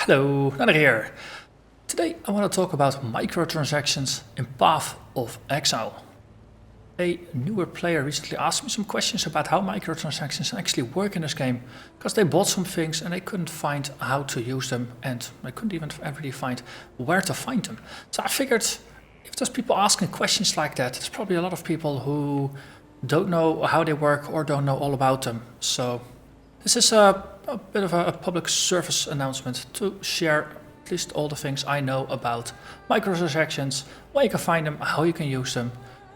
Hello, Narnach here. Today I want to talk about microtransactions in Path of Exile. A newer player recently asked me some questions about how microtransactions actually work in this game, because they bought some things and they couldn't find how to use them, and they couldn't even really find where to find them. So I figured if there's people asking questions like that, there's probably a lot of people who don't know how they work or don't know all about them. So this is a bit of a public service announcement to share at least all the things I know about microtransactions, where you can find them, how you can use them,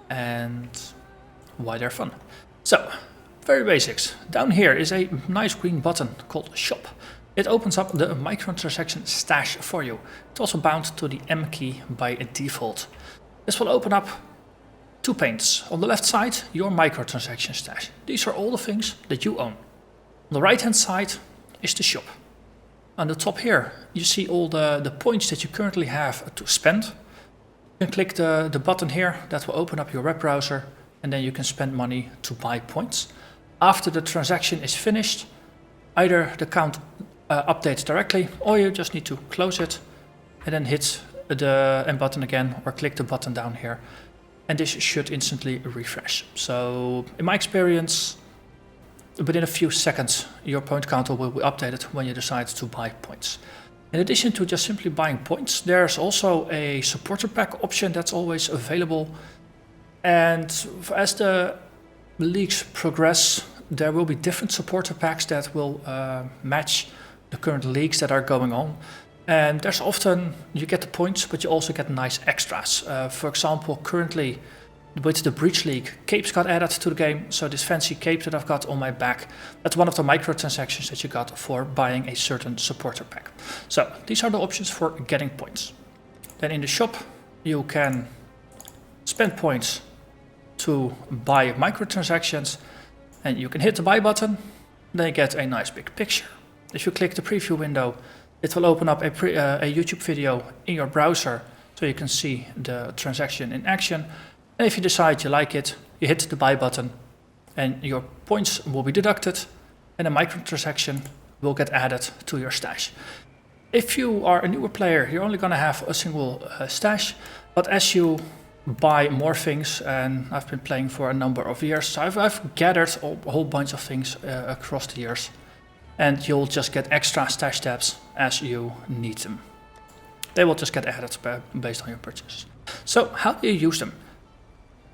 and why they're fun. So, very basics. Down here is a nice green button called Shop. It opens up the microtransaction stash for you. It's also bound to the M key by default. This will open up two panes. On the left side, your microtransaction stash. These are all the things that you own. On the right hand side is the shop. On the top here you see all the points that you currently have to spend. You can click the button here that will open up your web browser, and then you can spend money to buy points. After the transaction is finished, either the count updates directly, or you just need to close it and then hit the end button again or click the button down here, and this should instantly refresh. So in my experience, within a few seconds, your point counter will be updated when you decide to buy points. In addition to just simply buying points, there's also a supporter pack option that's always available. And as the leagues progress, there will be different supporter packs that will match the current leagues that are going on. And there's often, you get the points, but you also get nice extras. For example, currently, with the Breach League, capes got added to the game, so this fancy cape that I've got on my back, that's one of the microtransactions that you got for buying a certain supporter pack. So these are the options for getting points. Then in the shop you can spend points to buy microtransactions, and you can hit the buy button, then you get a nice big picture. If you click the preview window, it will open up a YouTube video in your browser so you can see the transaction in action. And if you decide you like it, you hit the buy button and your points will be deducted and a microtransaction will get added to your stash. If you are a newer player, you're only going to have a single stash, but as you buy more things, and I've been playing for a number of years, so I've gathered a whole bunch of things across the years, and you'll just get extra stash tabs as you need them. They will just get added based on your purchases. So how do you use them?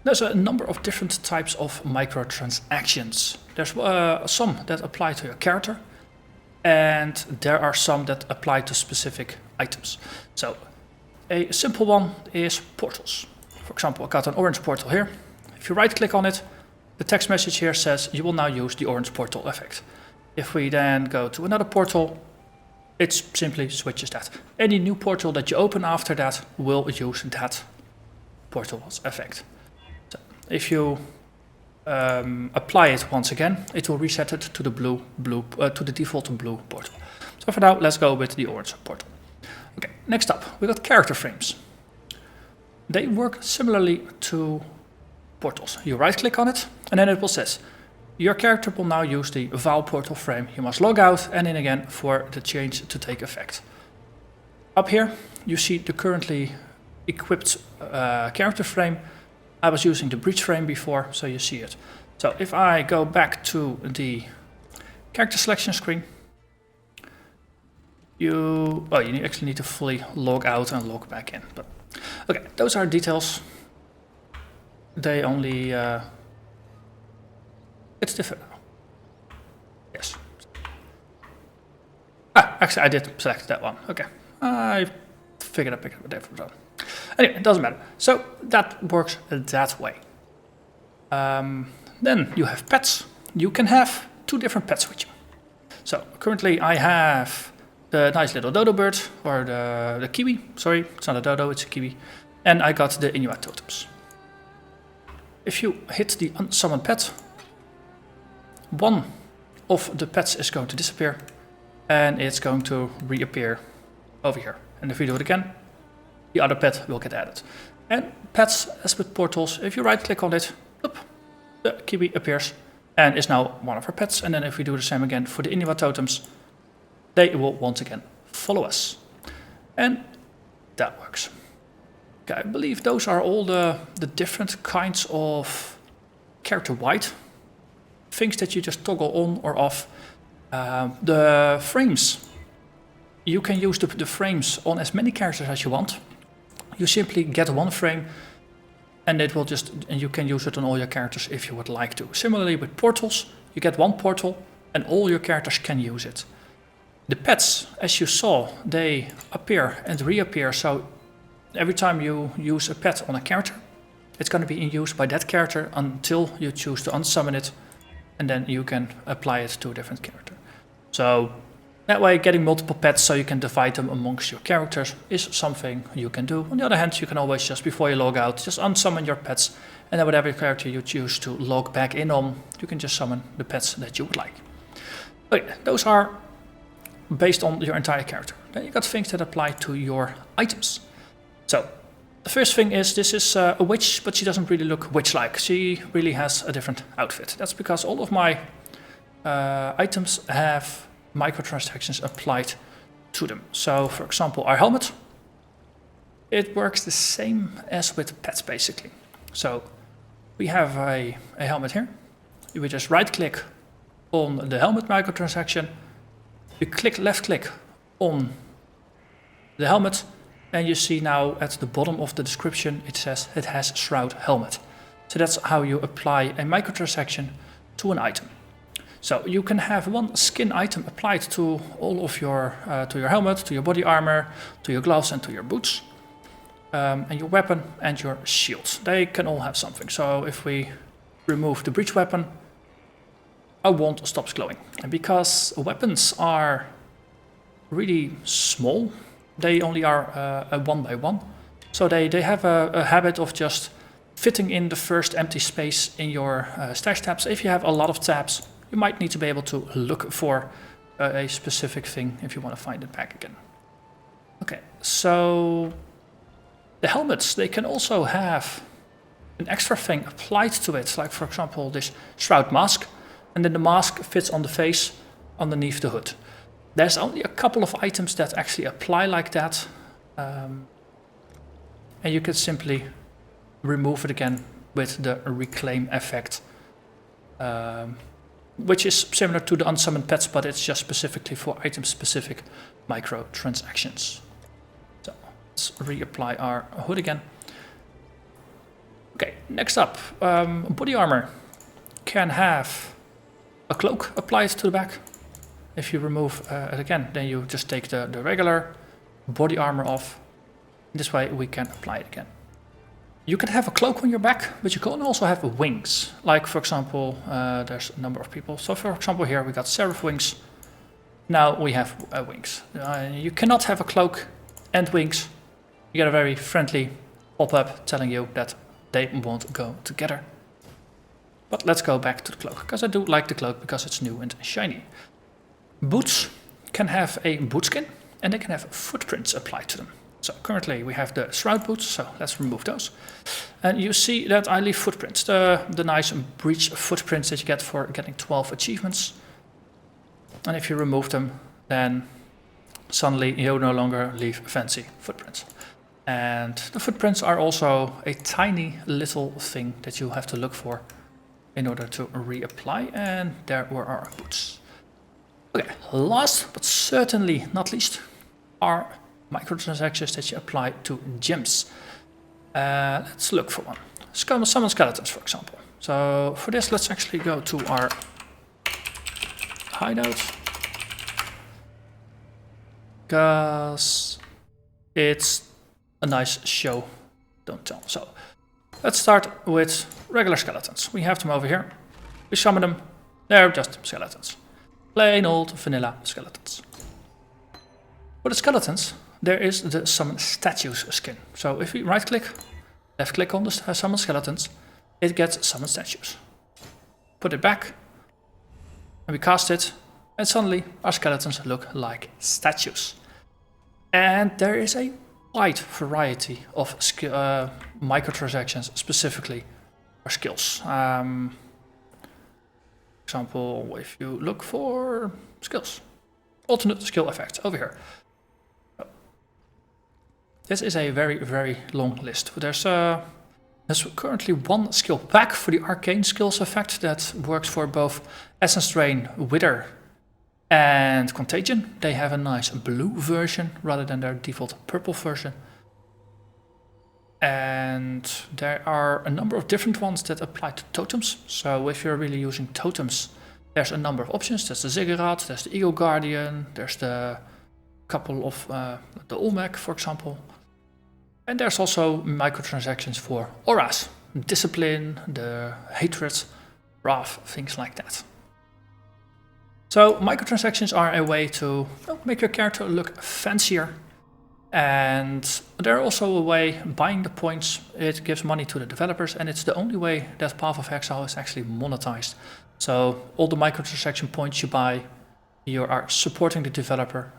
There's a number of different types of microtransactions. There's some that apply to your character, and there are some that apply to specific items. So a simple one is portals. For example, I got an orange portal here. If you right click on it, the text message here says you will now use the orange portal effect. If we then go to another portal, it simply switches that. Any new portal that you open after that will use that portal's effect. If you apply it once again, it will reset it to the to the default blue portal. So for now, let's go with the orange portal. Okay, next up, we got character frames. They work similarly to portals. You right click on it, and then it will say, your character will now use the Val portal frame. You must log out and in again for the change to take effect. Up here, you see the currently equipped character frame. I was using the breach frame before, so you see it. So if I go back to the character selection screen, you actually need to fully log out and log back in. But okay, those are details. They only it's different now. Yes. Actually, I did select that one. Okay, I figured I picked up a different one. Anyway, it doesn't matter. So that works that way. Then you have pets. You can have two different pets with you. So currently I have the nice little dodo bird, or the kiwi. Sorry, it's not a dodo, it's a kiwi. And I got the Inuit totems. If you hit the unsummon pet, one of the pets is going to disappear and it's going to reappear over here. And if we do it again, the other pet will get added. And pets, as with portals, if you right click on it, the kiwi appears and is now one of our pets. And then if we do the same again for the Inuit totems, they will once again follow us. And that works. Okay, I believe those are all the different kinds of character-wide things that you just toggle on or off. The frames, you can use the frames on as many characters as you want. You simply get one frame and you can use it on all your characters if you would like to. Similarly with portals, you get one portal and all your characters can use it. The pets, as you saw, they appear and reappear, so every time you use a pet on a character, it's going to be in use by that character until you choose to unsummon it, and then you can apply it to a different character. So that way, getting multiple pets so you can divide them amongst your characters is something you can do. On the other hand, you can always just, before you log out, just unsummon your pets, and then whatever character you choose to log back in on, you can just summon the pets that you would like. Okay, those are based on your entire character. Then you got things that apply to your items. So the first thing is, this is a witch, but she doesn't really look witch-like. She really has a different outfit. That's because all of my items have microtransactions applied to them. So for example, our helmet, it works the same as with pets basically. So we have a helmet here. You would just right click on the helmet microtransaction. You left click on the helmet, and you see now at the bottom of the description it says it has Shroud Helmet. So that's how you apply a microtransaction to an item. So you can have one skin item applied to all of your helmet, to your body armor, to your gloves and to your boots, and your weapon and your shield. They can all have something. So if we remove the breach weapon, our wand stops glowing. And because weapons are really small, they only are a 1x1. So they have a habit of just fitting in the first empty space in your stash tabs. If you have a lot of tabs, you might need to be able to look for a specific thing if you want to find it back again. Okay, so the helmets, they can also have an extra thing applied to it, like for example this Shroud mask, and then the mask fits on the face underneath the hood. There's only a couple of items that actually apply like that, and you can simply remove it again with the reclaim effect, which is similar to the unsummoned pets, but it's just specifically for item-specific microtransactions. So let's reapply our hood again. Okay, next up, body armor can have a cloak applied to the back. If you remove it again, then you just take the regular body armor off. This way we can apply it again. You can have a cloak on your back, but you can also have wings. Like for example, there's a number of people. So for example here we got seraph wings. Now we have wings. You cannot have a cloak and wings. You get a very friendly pop-up telling you that they won't go together. But let's go back to the cloak, because I do like the cloak because it's new and shiny. Boots can have a boot skin, and they can have footprints applied to them. So currently we have the Shroud boots, so let's remove those. And you see that I leave footprints, the nice breach footprints that you get for getting 12 achievements. And if you remove them, then suddenly you no longer leave fancy footprints. And the footprints are also a tiny little thing that you have to look for in order to reapply, and there were our boots. Okay, last but certainly not least are microtransactions that you apply to gems. Let's look for one. Summon skeletons, for example. So for this, let's actually go to our hideout, because it's a nice show, don't tell. So let's start with regular skeletons. We have them over here. We summon them. They're just skeletons. Plain old vanilla skeletons. For the skeletons, there is the summon statues skin. So if we right click, left click on the summon skeletons, it gets summon statues. Put it back, and we cast it, and suddenly our skeletons look like statues. And there is a wide variety of microtransactions specifically for skills. For example, if you look for skills, alternate skill effects over here. This is a very, very long list. There's currently one skill pack for the arcane skills effect that works for both Essence Drain, Wither, and Contagion. They have a nice blue version rather than their default purple version. And there are a number of different ones that apply to totems. So if you're really using totems, there's a number of options. There's the Ziggurat, there's the Eagle Guardian, there's the couple of the Olmec, for example. And there's also microtransactions for auras, discipline, the hatred, wrath, things like that. So microtransactions are a way to make your character look fancier. And they're also a way, buying the points, it gives money to the developers, and it's the only way that Path of Exile is actually monetized. So all the microtransaction points you buy, you are supporting the developer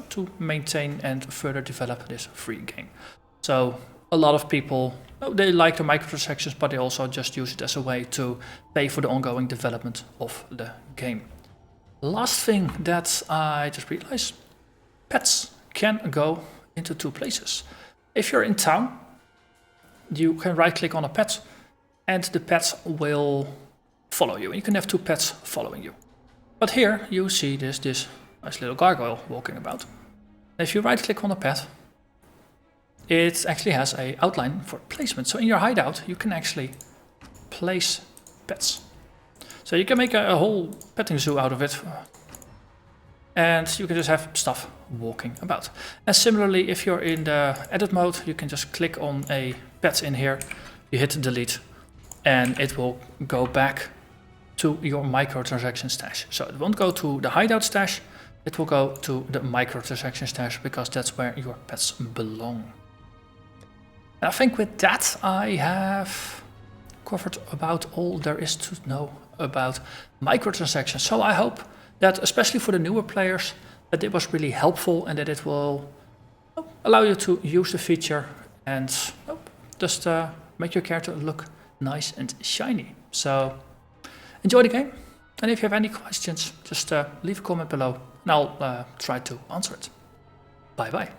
to maintain and further develop this free game. So a lot of people, they like the microtransactions, but they also just use it as a way to pay for the ongoing development of the game. Last thing that I just realized, pets can go into two places. If you're in town, you can right click on a pet and the pet will follow you. You can have two pets following you. But here you see this nice little gargoyle walking about. If you right click on a pet, it actually has an outline for placement. So in your hideout, you can actually place pets. So you can make a whole petting zoo out of it. And you can just have stuff walking about. And similarly, if you're in the edit mode, you can just click on a pet in here, you hit delete, and it will go back to your microtransaction stash. So it won't go to the hideout stash, it will go to the microtransaction stash because that's where your pets belong. And I think with that, I have covered about all there is to know about microtransactions. So I hope that, especially for the newer players, that it was really helpful and that it will allow you to use the feature and just make your character look nice and shiny. So enjoy the game, and if you have any questions, just leave a comment below and I'll try to answer it. Bye bye.